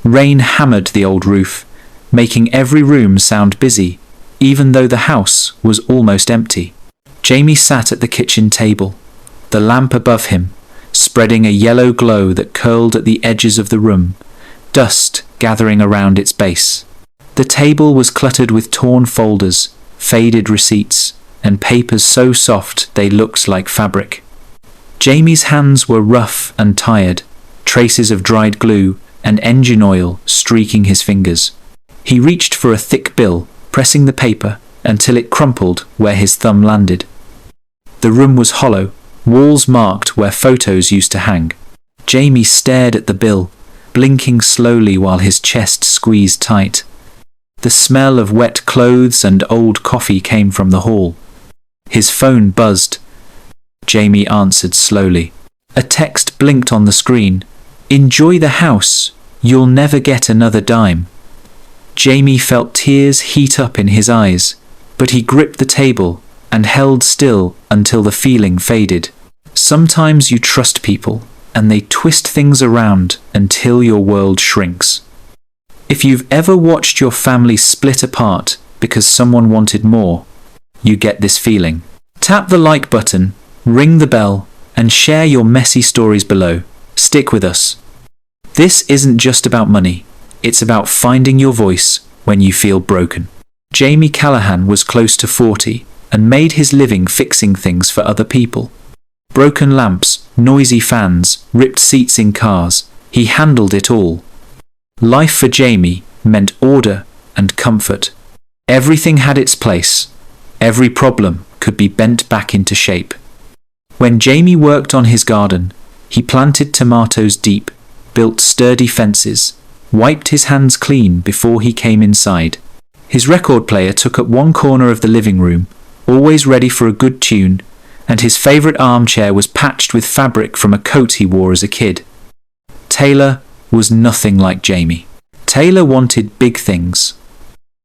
Rain hammered the old roof, making every room sound busy, even though the house was almost empty. Jamie sat at the kitchen table, the lamp above him, spreading a yellow glow that curled at the edges of the room, dust gathering around its base. The table was cluttered with torn folders, faded receipts, and papers so soft they looked like fabric. Jamie's hands were rough and tired, traces of dried glue and engine oil streaking his fingers. He reached for a thick bill, pressing the paper until it crumpled where his thumb landed. The room was hollow, walls marked where photos used to hang. Jamie stared at the bill, blinking slowly while his chest squeezed tight. The smell of wet clothes and old coffee came from the hall. His phone buzzed. Jamie answered slowly. A text blinked on the screen. "Enjoy the house. You'll never get another dime." Jamie felt tears heat up in his eyes, but he gripped the table and held still until the feeling faded. Sometimes you trust people, and they twist things around until your world shrinks. If you've ever watched your family split apart because someone wanted more, you get this feeling. Tap the like button, ring the bell, and share your messy stories below. Stick with us. This isn't just about money. It's about finding your voice when you feel broken. Jamie Callahan was close to 40 and made his living fixing things for other people. Broken lamps, noisy fans, ripped seats in cars. He handled it all. Life for Jamie meant order and comfort. Everything had its place. Every problem could be bent back into shape. When Jamie worked on his garden, he planted tomatoes deep, built sturdy fences, wiped his hands clean before he came inside. His record player took up one corner of the living room, always ready for a good tune, and his favourite armchair was patched with fabric from a coat he wore as a kid. Taylor was nothing like Jamie. Taylor wanted big things.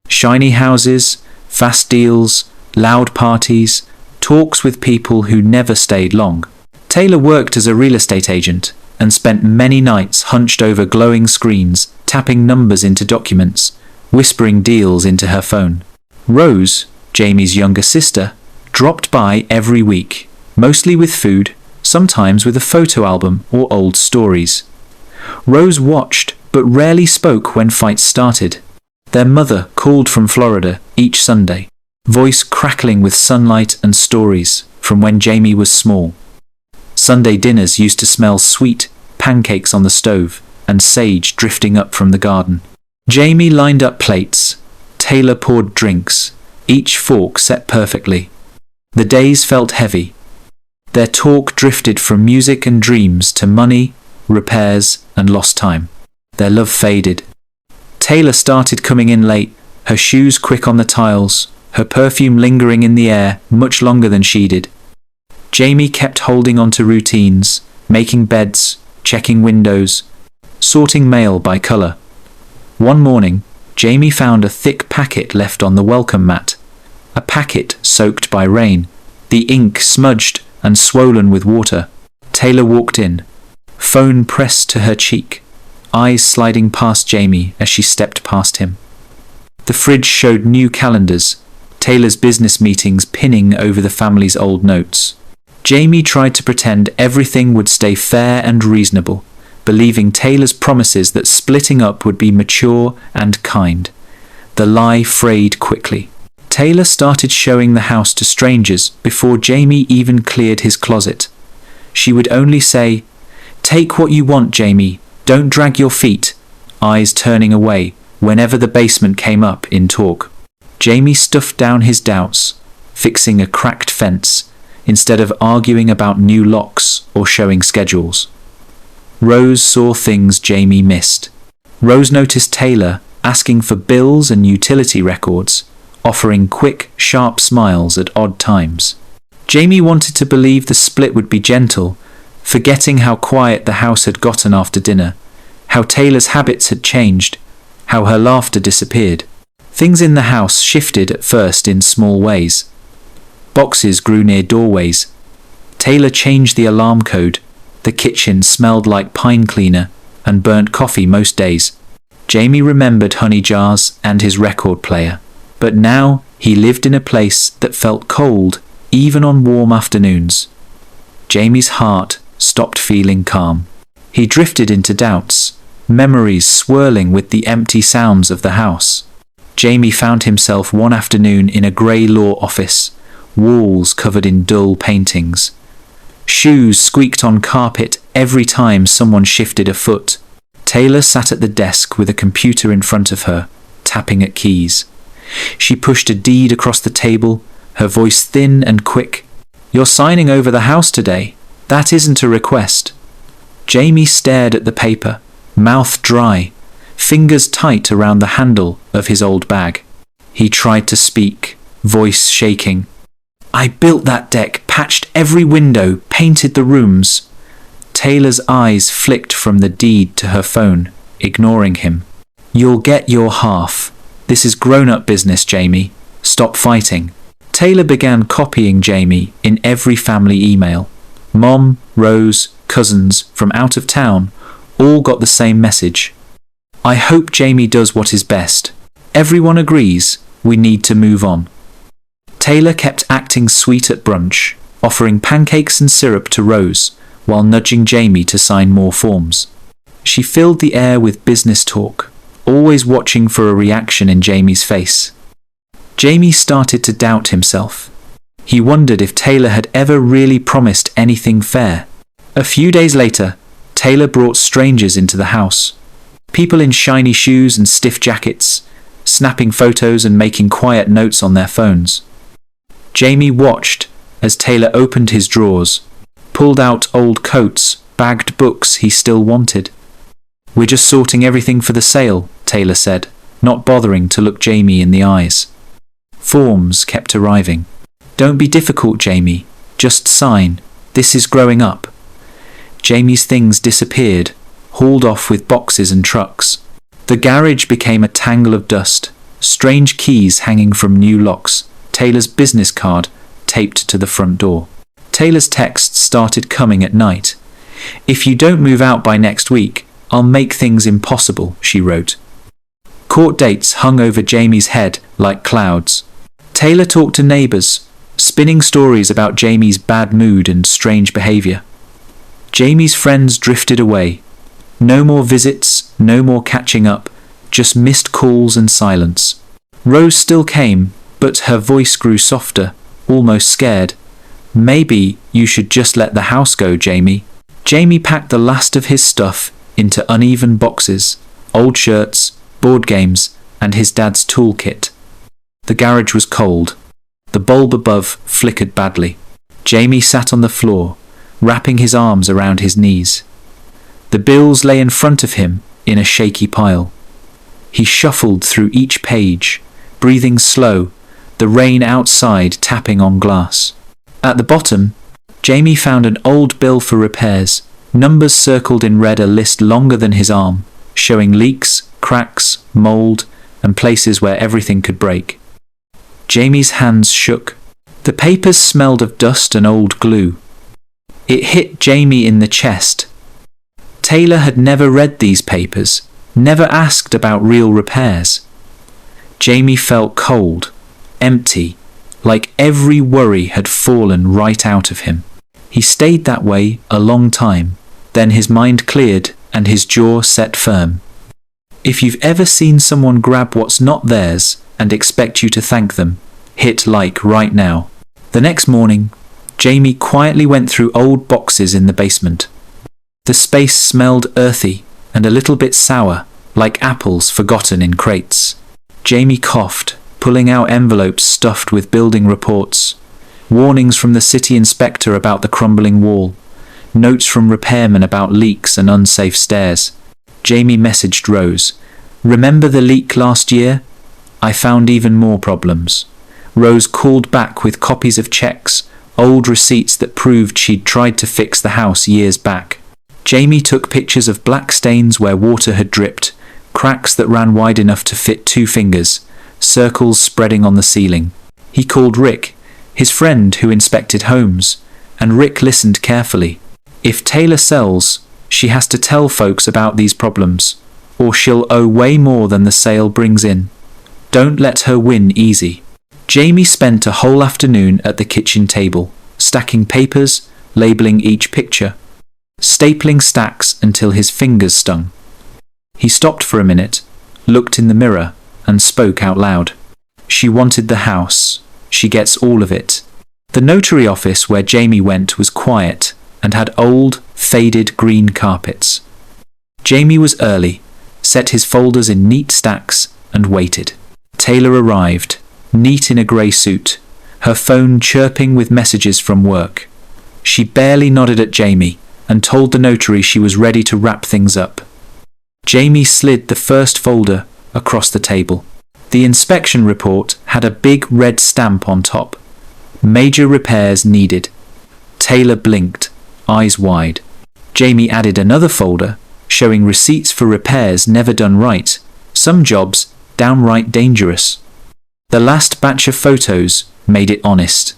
Shiny houses, fast deals, loud parties, talks with people who never stayed long. Taylor worked as a real estate agent and spent many nights hunched over glowing screens, tapping numbers into documents, whispering deals into her phone. Rose, Jamie's younger sister, dropped by every week, mostly with food, sometimes with a photo album or old stories. Rose watched, but rarely spoke when fights started. Their mother called from Florida each Sunday, voice crackling with sunlight and stories from when Jamie was small. Sunday dinners used to smell sweet, pancakes on the stove, and sage drifting up from the garden. Jamie lined up plates. Taylor poured drinks, each fork set perfectly. The days felt heavy. Their talk drifted from music and dreams to money, repairs, and lost time. Their love faded. Taylor started coming in late, her shoes quick on the tiles, her perfume lingering in the air much longer than she did. Jamie kept holding on to routines, making beds, checking windows, sorting mail by colour. One morning, Jamie found a thick packet left on the welcome mat. A packet soaked by rain, the ink smudged and swollen with water. Taylor walked in, phone pressed to her cheek, eyes sliding past Jamie as she stepped past him. The fridge showed new calendars, Taylor's business meetings pinning over the family's old notes. Jamie tried to pretend everything would stay fair and reasonable, believing Taylor's promises that splitting up would be mature and kind. The lie frayed quickly. Taylor started showing the house to strangers before Jamie even cleared his closet. She would only say, "Take what you want, Jamie. Don't drag your feet," eyes turning away whenever the basement came up in talk. Jamie stuffed down his doubts, fixing a cracked fence, instead of arguing about new locks or showing schedules. Rose saw things Jamie missed. Rose noticed Taylor asking for bills and utility records, offering quick, sharp smiles at odd times. Jamie wanted to believe the split would be gentle, forgetting how quiet the house had gotten after dinner, how Taylor's habits had changed, how her laughter disappeared. Things in the house shifted at first in small ways. Boxes grew near doorways. Taylor changed the alarm code. The kitchen smelled like pine cleaner and burnt coffee most days. Jamie remembered honey jars and his record player, but now he lived in a place that felt cold even on warm afternoons. Jamie's heart stopped feeling calm. He drifted into doubts, memories swirling with the empty sounds of the house. Jamie found himself one afternoon in a grey law office, walls covered in dull paintings. Shoes squeaked on carpet every time someone shifted a foot. Taylor sat at the desk with a computer in front of her, tapping at keys. She pushed a deed across the table, her voice thin and quick. "You're signing over the house today. That isn't a request." Jamie stared at the paper, mouth dry, fingers tight around the handle of his old bag. He tried to speak, voice shaking. "I built that deck, patched every window, painted the rooms." Taylor's eyes flicked from the deed to her phone, ignoring him. "You'll get your half. This is grown-up business, Jamie. Stop fighting." Taylor began copying Jamie in every family email. Mom, Rose, cousins from out of town all got the same message. "I hope Jamie does what is best. Everyone agrees we need to move on." Taylor kept acting sweet at brunch, offering pancakes and syrup to Rose, while nudging Jamie to sign more forms. She filled the air with business talk, always watching for a reaction in Jamie's face. Jamie started to doubt himself. He wondered if Taylor had ever really promised anything fair. A few days later, Taylor brought strangers into the house. People in shiny shoes and stiff jackets, snapping photos and making quiet notes on their phones. Jamie watched as Taylor opened his drawers, pulled out old coats, bagged books he still wanted. "We're just sorting everything for the sale," Taylor said, not bothering to look Jamie in the eyes. Forms kept arriving. "Don't be difficult, Jamie. Just sign. This is growing up." Jamie's things disappeared, hauled off with boxes and trucks. The garage became a tangle of dust, strange keys hanging from new locks, Taylor's business card taped to the front door. Taylor's texts started coming at night. "If you don't move out by next week, I'll make things impossible," she wrote. Court dates hung over Jamie's head like clouds. Taylor talked to neighbours, spinning stories about Jamie's bad mood and strange behaviour. Jamie's friends drifted away. No more visits, no more catching up, just missed calls and silence. Rose still came, but her voice grew softer, almost scared. "Maybe you should just let the house go, Jamie." Jamie packed the last of his stuff into uneven boxes, old shirts, board games, and his dad's toolkit. The garage was cold. The bulb above flickered badly. Jamie sat on the floor, wrapping his arms around his knees. The bills lay in front of him in a shaky pile. He shuffled through each page, breathing slow, the rain outside tapping on glass. At the bottom, Jamie found an old bill for repairs, numbers circled in red, a list longer than his arm, showing leaks, cracks, mould, and places where everything could break. Jamie's hands shook. The papers smelled of dust and old glue. It hit Jamie in the chest. Taylor had never read these papers, never asked about real repairs. Jamie felt cold, empty, like every worry had fallen right out of him. He stayed that way a long time, then his mind cleared and his jaw set firm. If you've ever seen someone grab what's not theirs and expect you to thank them, hit like right now. The next morning, Jamie quietly went through old boxes in the basement. The space smelled earthy and a little bit sour, like apples forgotten in crates. Jamie coughed, pulling out envelopes stuffed with building reports, warnings from the city inspector about the crumbling wall, notes from repairmen about leaks and unsafe stairs. Jamie messaged Rose, "Remember the leak last year? I found even more problems." Rose called back with copies of checks, old receipts that proved she'd tried to fix the house years back. Jamie took pictures of black stains where water had dripped, cracks that ran wide enough to fit 2 fingers, circles spreading on the ceiling. He called Rick, his friend who inspected homes, and Rick listened carefully. "If Taylor sells, she has to tell folks about these problems, or she'll owe way more than the sale brings in. Don't let her win easy. Jamie spent a whole afternoon at the kitchen table, stacking papers, labeling each picture, stapling stacks until his fingers stung. He stopped for a minute, looked in the mirror, and spoke out loud. She wanted the house. She gets all of it. The notary office where Jamie went was quiet and had old, faded green carpets. Jamie was early, set his folders in neat stacks, and waited. Taylor arrived, neat in a grey suit, her phone chirping with messages from work. She barely nodded at Jamie and told the notary she was ready to wrap things up. Jamie slid the first folder across the table. The inspection report had a big red stamp on top. Major repairs needed. Taylor blinked, eyes wide. Jamie added another folder, showing receipts for repairs never done right, some jobs downright dangerous. The last batch of photos made it honest.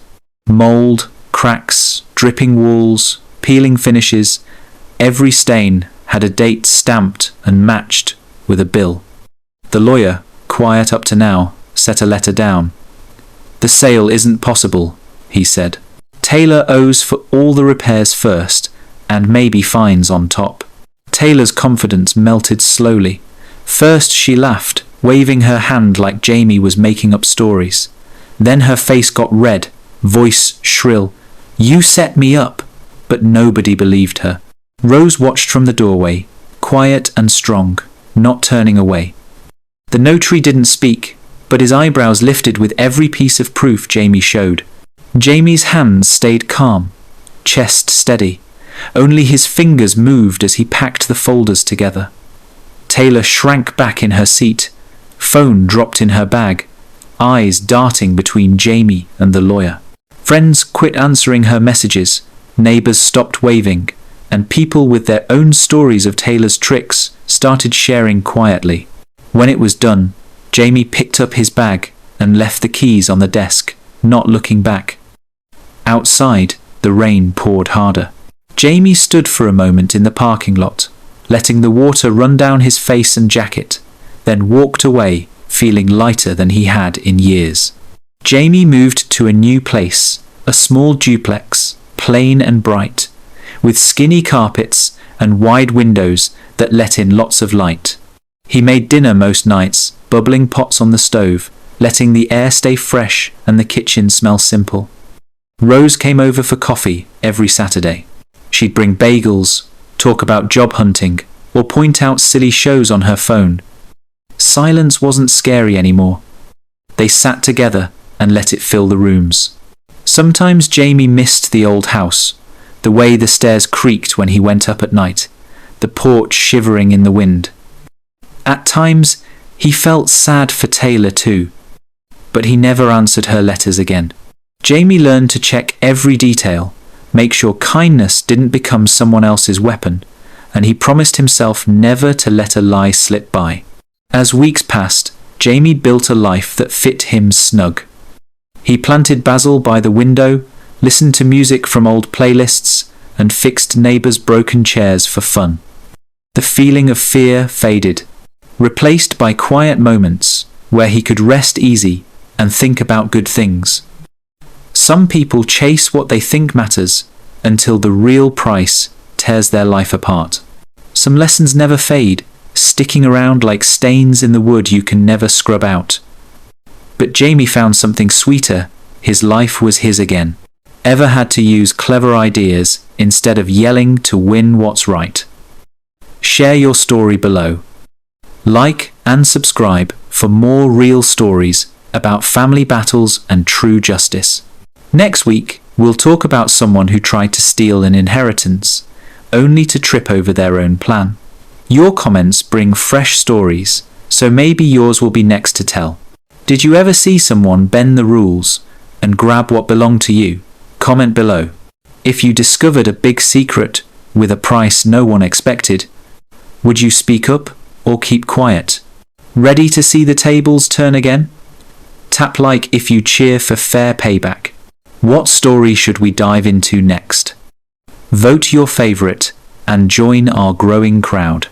Mold, cracks, dripping walls, peeling finishes, every stain had a date stamped and matched with a bill. The lawyer, quiet up to now, set a letter down. The sale isn't possible, he said. Taylor owes for all the repairs first, and maybe fines on top. Taylor's confidence melted slowly. First she laughed, waving her hand like Jamie was making up stories. Then her face got red, voice shrill. You set me up! But nobody believed her. Rose watched from the doorway, quiet and strong, not turning away. The notary didn't speak, but his eyebrows lifted with every piece of proof Jamie showed. Jamie's hands stayed calm, chest steady. Only his fingers moved as he packed the folders together. Taylor shrank back in her seat, phone dropped in her bag, eyes darting between Jamie and the lawyer. Friends quit answering her messages, neighbors stopped waving, and people with their own stories of Taylor's tricks started sharing quietly. When it was done, Jamie picked up his bag and left the keys on the desk, not looking back. Outside, the rain poured harder. Jamie stood for a moment in the parking lot, letting the water run down his face and jacket, then walked away, feeling lighter than he had in years. Jamie moved to a new place, a small duplex, plain and bright, with skinny carpets and wide windows that let in lots of light. He made dinner most nights, bubbling pots on the stove, letting the air stay fresh and the kitchen smell simple. Rose came over for coffee every Saturday. She'd bring bagels, talk about job hunting, or point out silly shows on her phone. Silence wasn't scary anymore. They sat together and let it fill the rooms. Sometimes Jamie missed the old house, the way the stairs creaked when he went up at night, the porch shivering in the wind. At times, he felt sad for Taylor too, but he never answered her letters again. Jamie learned to check every detail, make sure kindness didn't become someone else's weapon, and he promised himself never to let a lie slip by. As weeks passed, Jamie built a life that fit him snug. He planted basil by the window, listened to music from old playlists, and fixed neighbors' broken chairs for fun. The feeling of fear faded, replaced by quiet moments where he could rest easy and think about good things. Some people chase what they think matters until the real price tears their life apart. Some lessons never fade, sticking around like stains in the wood you can never scrub out. But Jamie found something sweeter. His life was his again. Ever had to use clever ideas instead of yelling to win what's right? Share your story below. Like and subscribe for more real stories about family battles and true justice. Next week, we'll talk about someone who tried to steal an inheritance, only to trip over their own plan. Your comments bring fresh stories, so maybe yours will be next to tell. Did you ever see someone bend the rules and grab what belonged to you? Comment below. If you discovered a big secret with a price no one expected, would you speak up or keep quiet? Ready to see the tables turn again? Tap like if you cheer for fair payback. What story should we dive into next? Vote your favorite and join our growing crowd.